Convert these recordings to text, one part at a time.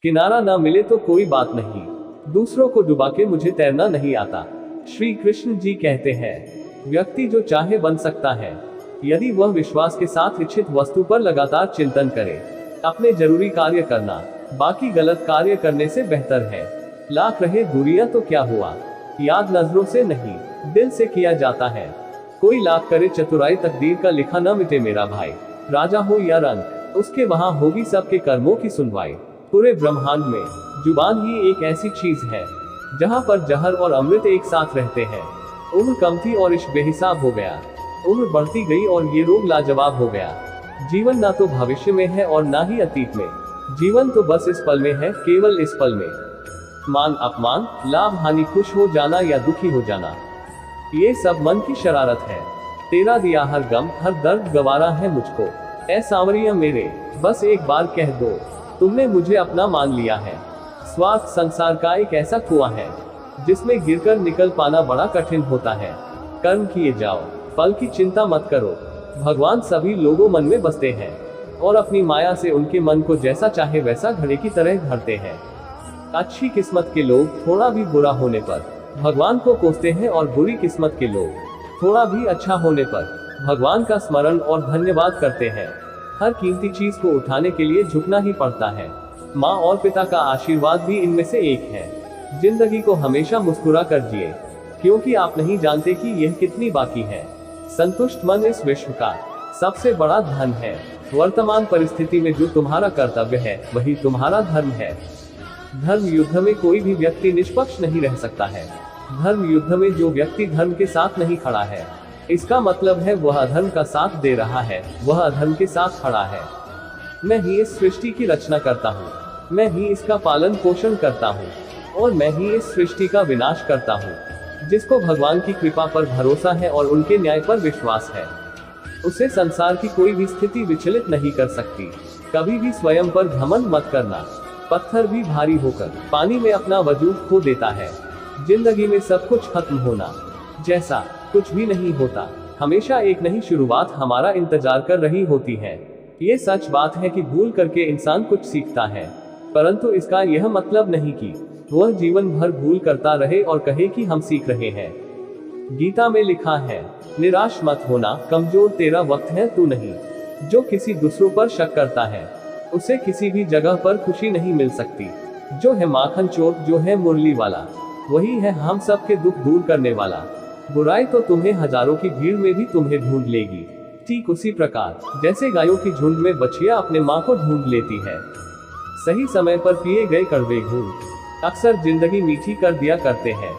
किनारा ना मिले तो कोई बात नहीं, दूसरों को डुबा के मुझे तैरना नहीं आता। श्री कृष्ण जी कहते हैं, व्यक्ति जो चाहे बन सकता है, यदि वह विश्वास के साथ इच्छित वस्तु पर लगातार चिंतन करे। अपने जरूरी कार्य करना बाकी गलत कार्य करने से बेहतर है। लाख रहे दूरियां तो क्या हुआ, याद नजरों से नहीं दिल से किया जाता है। कोई लाख करे चतुराई, तकदीर का लिखा न मिटे मेरा भाई। राजा हो या रंक, उसके वहां होगी सबके कर्मों की सुनवाई। पूरे ब्रह्मांड में जुबान ही एक ऐसी चीज है जहां पर जहर और अमृत एक साथ रहते हैं। उम्र कम थी और इश्क बेहिसाब हो गया, उम्र बढ़ती गई और ये रोग लाजवाब हो गया। जीवन ना तो भविष्य में है और ना ही अतीत में, जीवन तो बस इस पल में है, केवल इस पल में। मान अपमान, लाभ हानि, खुश हो जाना या दुखी हो जाना, ये सब मन की शरारत है। तेरा दिया हर गम हर दर्द गवारा है मुझको। ऐ सांवरिया मेरे, बस एक बार कह दो, तुमने मुझे अपना मान लिया है। स्वार्थ संसार का एक ऐसा कुआं है जिसमें गिरकर निकल पाना बड़ा कठिन होता है। कर्म किए जाओ, फल की चिंता मत करो। भगवान सभी लोगों मन में बसते हैं और अपनी माया से उनके मन को जैसा चाहे वैसा घड़े की तरह घड़ते हैं। अच्छी किस्मत के लोग थोड़ा भी बुरा होने पर भगवान को कोसते हैं और बुरी किस्मत के लोग थोड़ा भी अच्छा होने पर भगवान का स्मरण और धन्यवाद करते हैं। हर कीमती चीज को उठाने के लिए झुकना ही पड़ता है। माँ और पिता का आशीर्वाद भी इनमें से एक है। जिंदगी को हमेशा मुस्कुरा कर जिए, क्योंकि आप नहीं जानते कि यह कितनी बाकी है। संतुष्ट मन इस विश्व का सबसे बड़ा धन है। वर्तमान परिस्थिति में जो तुम्हारा कर्तव्य है वही तुम्हारा धर्म है। धर्म युद्ध में कोई भी व्यक्ति निष्पक्ष नहीं रह सकता है। धर्म युद्ध में जो व्यक्ति धर्म के साथ नहीं खड़ा है, इसका मतलब है वह अधर्म का साथ दे रहा है, वह अधर्म के साथ खड़ा है। मैं ही इस सृष्टि की रचना करता हूँ, मैं ही इसका पालन पोषण करता हूँ और मैं ही इस सृष्टि का विनाश करता हूँ। जिसको भगवान की कृपा पर भरोसा है और उनके न्याय पर विश्वास है, उसे संसार की कोई भी स्थिति विचलित नहीं कर सकती। कभी भी स्वयं पर घमंड मत करना। पत्थर भी भारी होकर पानी में अपना वजूद खो देता है। जिंदगी में सब कुछ खत्म होना जैसा कुछ भी नहीं होता। हमेशा एक नई शुरुआत हमारा इंतजार कर रही होती है। ये सच बात है कि भूल करके इंसान कुछ सीखता है, परंतु इसका यह मतलब नहीं कि वह जीवन भर भूल करता रहे और कहे कि हम सीख रहे हैं। गीता में लिखा है, निराश मत होना, कमजोर तेरा वक्त है तू नहीं। जो किसी दूसरों पर शक करता है उसे किसी भी जगह पर खुशी नहीं मिल सकती। जो है माखन चोर, जो है मुरली वाला, वही है हम सब के दुख दूर करने वाला। बुराई तो तुम्हें हजारों की भीड़ में भी तुम्हें ढूंढ लेगी। ठीक उसी प्रकार जैसे गायों की झुंड में बछिया अपने माँ को ढूंढ लेती है। सही समय पर पिए गए कड़वे घूंट अक्सर जिंदगी मीठी कर दिया करते हैं।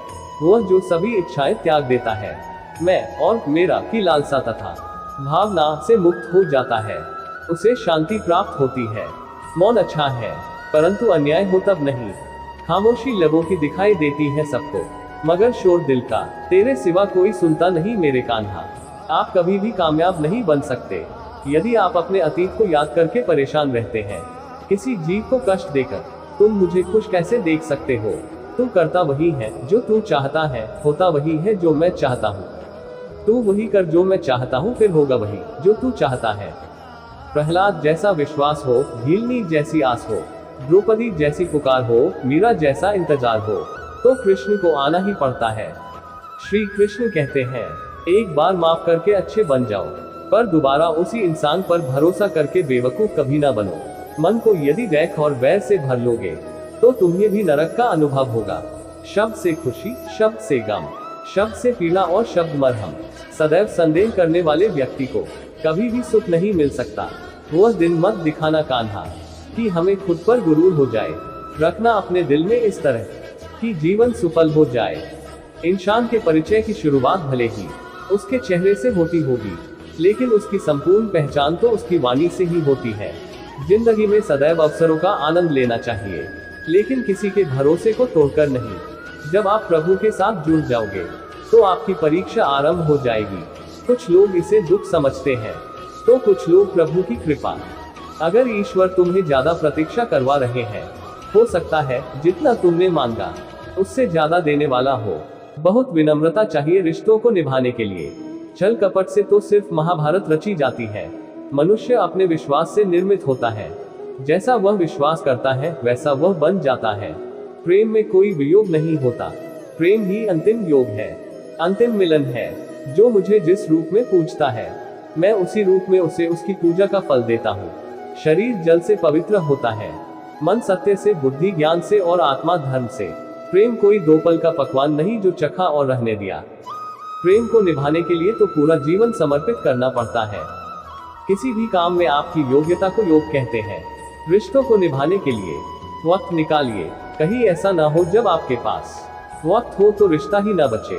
वह जो सभी इच्छाएं त्याग देता है, मैं और मेरा की लालसा तथा भावना से मुक्त हो जाता है, उसे शांति प्राप्त होती है। मौन अच्छा है, परंतु अन्याय हो तब नहीं। खामोशी लोगों की दिखाई देती है सबको, मगर शोर दिल का तेरे सिवा कोई सुनता नहीं मेरे कान्हा। आप कभी भी कामयाब नहीं बन सकते यदि आप अपने अतीत को याद करके परेशान रहते हैं। किसी जीव को कष्ट देकर तुम मुझे खुश कैसे देख सकते हो। तू करता वही है जो तू चाहता है, होता वही है जो मैं चाहता हूँ। तू वही कर जो मैं चाहता हूँ, फिर होगा वही जो तू चाहता है। प्रहलाद जैसा विश्वास हो, भीलनी जैसी आस हो, द्रौपदी जैसी पुकार हो, मीरा जैसा इंतजार हो, तो कृष्ण को आना ही पड़ता है। श्री कृष्ण कहते हैं, एक बार माफ करके अच्छे बन जाओ, पर दोबारा उसी इंसान पर भरोसा करके बेवकूफ कभी ना बनो। मन को यदि रैख और वैर से भर लोगे तो तुम्हें भी नरक का अनुभव होगा। शब्द से खुशी, शब्द से गम, शब्द से पीड़ा और शब्द मरहम। सदैव संदेह करने वाले व्यक्ति को कभी भी सुख नहीं मिल सकता। वह दिन मत दिखाना कान्हा कि हमें खुद पर गुरूर हो जाए। रखना अपने दिल में इस तरह कि जीवन सुफल हो जाए। इंसान के परिचय की शुरुआत भले ही उसके चेहरे से होती होगी, लेकिन उसकी संपूर्ण पहचान तो उसकी वाणी से ही होती है। जिंदगी में सदैव अवसरों का आनंद लेना चाहिए, लेकिन किसी के भरोसे को तोड़कर नहीं। जब आप प्रभु के साथ जुड़ जाओगे तो आपकी परीक्षा आरंभ हो जाएगी। कुछ लोग इसे दुख समझते हैं तो कुछ लोग प्रभु की कृपा। अगर ईश्वर तुम्हें ज्यादा प्रतीक्षा करवा रहे हैं, हो सकता है जितना तुमने मांगा उससे ज्यादा देने वाला हो। बहुत विनम्रता चाहिए रिश्तों को निभाने के लिए। छल कपट से तो सिर्फ महाभारत रची जाती है। मनुष्य अपने विश्वास से निर्मित होता है। जैसा वह विश्वास करता है वैसा वह बन जाता है। प्रेम में कोई वियोग नहीं होता, प्रेम ही अंतिम योग है, अंतिम मिलन है। जो मुझे जिस रूप में पूजता है, मैं उसी रूप में उसे उसकी पूजा का फल देता हूँ। शरीर जल से पवित्र होता है, मन सत्य से, बुद्धि ज्ञान से और आत्मा धर्म से। प्रेम कोई 2 पल का पकवान नहीं जो चखा और रहने दिया। प्रेम को निभाने के लिए तो पूरा जीवन समर्पित करना पड़ता है। किसी भी काम में आपकी योग्यता को योग कहते हैं। रिश्तों को निभाने के लिए वक्त निकालिए। कहीं ऐसा ना हो जब आपके पास वक्त हो तो रिश्ता ही ना बचे।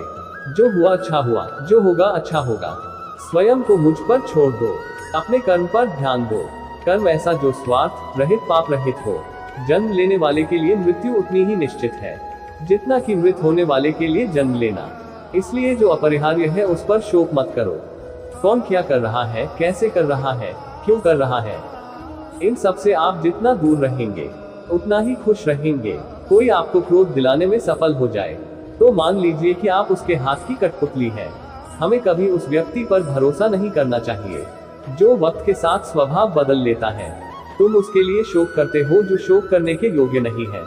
जो हुआ अच्छा हुआ, जो होगा अच्छा होगा। स्वयं को मुझ पर छोड़ दो, अपने कर्म पर ध्यान दो। कर्म ऐसा जो स्वार्थ रहित, पाप रहित हो। जन्म लेने वाले के लिए मृत्यु उतनी ही निश्चित है जितना कि मृत होने वाले के लिए जन्म लेना। इसलिए जो अपरिहार्य है उस पर शोक मत करो। कौन क्या कर रहा है, कैसे कर रहा है, क्यों कर रहा है, इन सब से आप जितना दूर रहेंगे उतना ही खुश रहेंगे। कोई आपको क्रोध दिलाने में सफल हो जाए तो मान लीजिए कि आप उसके हाथ की कठपुतली है। हमें कभी उस व्यक्ति पर भरोसा नहीं करना चाहिए जो वक्त के साथ स्वभाव बदल लेता है। तुम उसके लिए शोक करते हो जो शोक करने के योग्य नहीं है,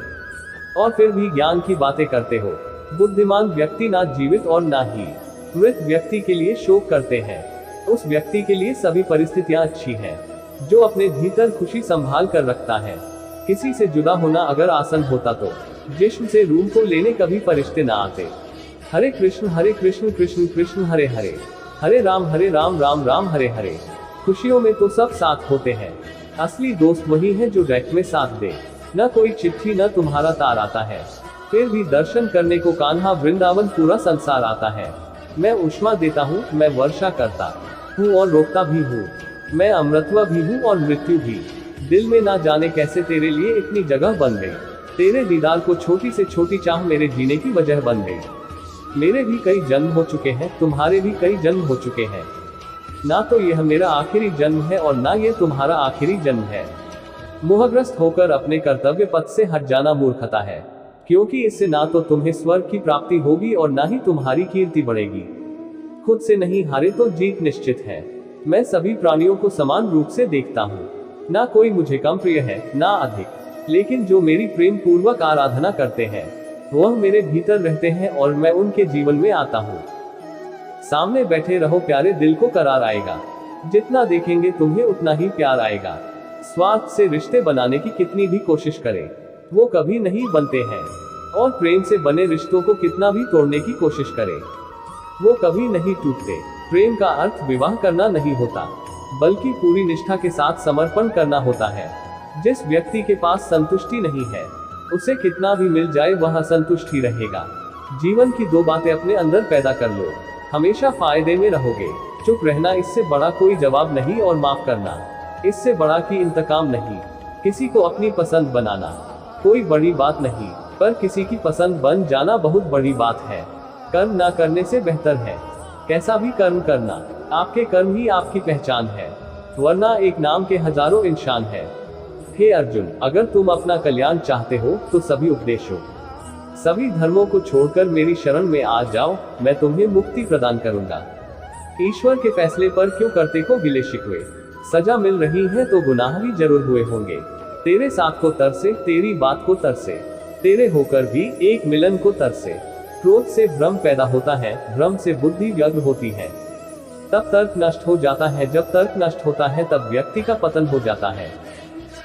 और फिर भी ज्ञान की बातें करते हो। बुद्धिमान व्यक्ति ना जीवित और ना ही मृत व्यक्ति के लिए शोक करते हैं। उस व्यक्ति के लिए सभी परिस्थितियां अच्छी हैं जो अपने भीतर खुशी संभाल कर रखता है। किसी से जुदा होना अगर आसन होता तो जिस्म से रूह को लेने कभी फरिश्ते ना आते। हरे कृष्ण कृष्ण कृष्ण हरे हरे, हरे राम राम राम हरे हरे। खुशियों में तो सब साथ होते हैं, असली दोस्त वही है जो रैक में साथ दे। न कोई चिट्ठी न तुम्हारा तार आता है, फिर भी दर्शन करने को कान्हा वृंदावन पूरा संसार आता है। मैं ऊष्मा देता हूँ, मैं वर्षा करता हूँ और रोकता भी हूँ। मैं अमृतत्व भी हूँ और मृत्यु भी। दिल में ना जाने कैसे तेरे लिए इतनी जगह बन गई। तेरे दीदार को छोटी से छोटी चाह मेरे जीने की वजह बन गई। मेरे भी कई जन्म हो चुके हैं, तुम्हारे भी कई जन्म हो चुके हैं। ना तो यह मेरा आखिरी जन्म है और ना ये तुम्हारा आखिरी जन्म है। मोहग्रस्त होकर अपने कर्तव्य पथ से हट जाना मूर्खता है, क्योंकि इससे ना तो तुम्हें स्वर्ग की प्राप्ति होगी और ना ही तुम्हारी कीर्ति बढ़ेगी। खुद से नहीं हारे तो जीत निश्चित है। मैं सभी प्राणियों को समान रूप से देखता हूँ, ना कोई मुझे कम प्रिय है ना अधिक, लेकिन जो मेरी प्रेम पूर्वक आराधना करते हैं वह मेरे भीतर रहते हैं और मैं उनके जीवन में आता हूँ। सामने बैठे रहो प्यारे, दिल को करार आएगा। जितना देखेंगे तुम्हें उतना ही प्यार आएगा। स्वार्थ से रिश्ते बनाने की कितनी भी कोशिश करें वो कभी नहीं बनते हैं, और प्रेम से बने रिश्तों को कितना भी तोड़ने की कोशिश करें वो कभी नहीं टूटते। प्रेम का अर्थ विवाह करना नहीं होता, बल्कि पूरी निष्ठा के साथ समर्पण करना होता है। जिस व्यक्ति के पास संतुष्टि नहीं है उसे कितना भी मिल जाए वह असंतुष्ट ही रहेगा। जीवन की 2 बातें अपने अंदर पैदा कर लो, हमेशा फायदे में रहोगे। चुप रहना इससे बड़ा कोई जवाब नहीं, और माफ करना इससे बड़ा कि इंतकाम नहीं। किसी को अपनी पसंद बनाना कोई बड़ी बात नहीं, पर किसी की पसंद बन जाना बहुत बड़ी बात है। कर्म ना करने से बेहतर है कैसा भी कर्म करना। आपके कर्म ही आपकी पहचान है, वरना एक नाम के हजारों इंसान है। हे अर्जुन, अगर तुम अपना कल्याण चाहते हो तो सभी उपदेशों, सभी धर्मों को छोड़कर मेरी शरण में आ जाओ, मैं तुम्हें मुक्ति प्रदान करूंगा। ईश्वर के फैसले पर क्यों करते को गिले शिकवे। सजा मिल रही है तो गुनाह भी जरूर हुए होंगे। तेरे साथ को तरसे, तेरी बात को तरसे, तेरे होकर भी एक मिलन को तरसे। क्रोध से भ्रम पैदा होता है, भ्रम से बुद्धि व्यग्र होती है। तब तर्क नष्ट हो जाता है, जब तर्क नष्ट होता है तब व्यक्ति का पतन हो जाता है।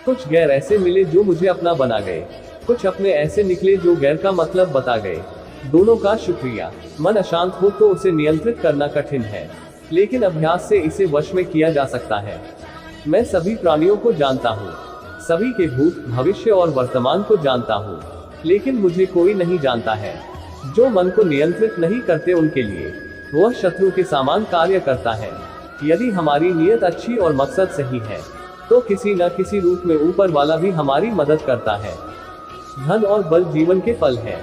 कुछ गैर ऐसे मिले जो मुझे अपना बना गए, कुछ अपने ऐसे निकले जो गैर का मतलब बता गए। दोनों का शुक्रिया। मन अशांत हो तो उसे नियंत्रित करना कठिन है, लेकिन अभ्यास से इसे वश में किया जा सकता है। मैं सभी प्राणियों को जानता हूँ, सभी के भूत, भविष्य और वर्तमान को जानता हूँ, लेकिन मुझे कोई नहीं जानता है। जो मन को नियंत्रित नहीं करते उनके लिए वह शत्रु के समान कार्य करता है। यदि हमारी नियत अच्छी और मकसद सही है तो किसी न किसी रूप में ऊपर वाला भी हमारी मदद करता है। धन और बल जीवन के फल है,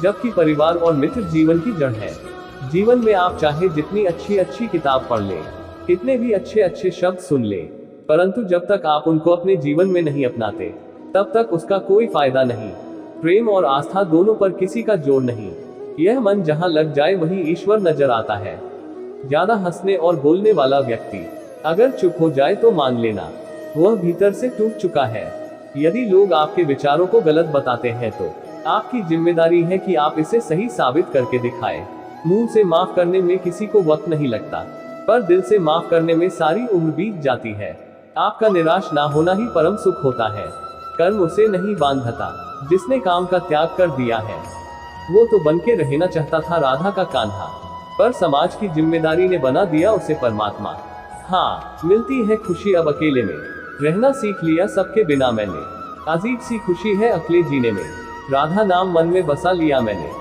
जबकि परिवार और मित्र जीवन की जड़ है। जीवन में आप चाहे जितनी अच्छी किताब पढ़ लें, कितने भी अच्छे शब्द सुन लें, परंतु जब तक आप उनको अपने जीवन में नहीं अपनाते तब तक उसका कोई फायदा नहीं। प्रेम और आस्था दोनों पर किसी का जोर नहीं। यह मन जहां लग जाए वहीं ईश्वर नजर आता है। ज्यादा हंसने और बोलने वाला व्यक्ति अगर चुप हो जाए तो मान लेना वह भीतर से टूट चुका है। यदि लोग आपके विचारों को गलत बताते हैं तो आपकी जिम्मेदारी है कि आप इसे सही साबित करके दिखाएं। मुंह से माफ करने में किसी को वक्त नहीं लगता, पर दिल से माफ करने में सारी उम्र बीत जाती है। आपका निराश ना होना ही परम सुख होता है। कर्म उसे नहीं बांधता जिसने काम का त्याग कर दिया है। वो तो बनके रहना चाहता था राधा का कान्हा, पर समाज की जिम्मेदारी ने बना दिया उसे परमात्मा। हाँ, मिलती है खुशी अब अकेले में, रहना सीख लिया सबके बिना मैंने। अजीब सी खुशी है अकेले जीने में, राधा नाम मन में बसा लिया मैंने।